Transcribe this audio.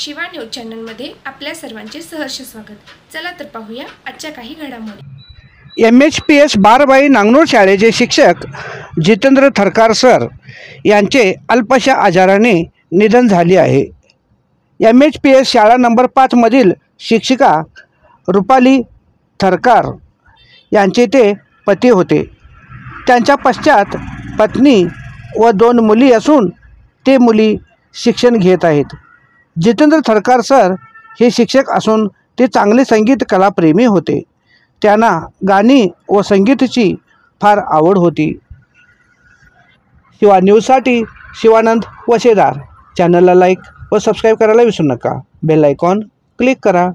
Shiva news चॅनलमध्ये आपल्या सर्वांचे सहर्ष स्वागत। चला तर पाहूया आजच्या काही घडामोडी। MHPS बारबाई नांगनूर शाळेचे शिक्षक जितेंद्र थरकार सर यांचे अल्पशा आजाराने निधन झाले आहे। MHPS शाळा नंबर 5 मधील शिक्षिका रुपाली थरकार यांचे ते पती होते। त्यांच्या पश्चात पत्नी व 2 मुली असून ते मुली शिक्षण घेत आहेत। जितेंद्र थरकार सर हे शिक्षक असून ते चांगले संगीत कलाप्रेमी होते। त्यांना गाणी व संगीताची फार आवड होती। शिवा न्यूजसाठी शिवानंद वसेदार। चॅनलला लाईक व सबस्क्राईब करायला विसरू नका। बेल आयकॉन क्लिक करा।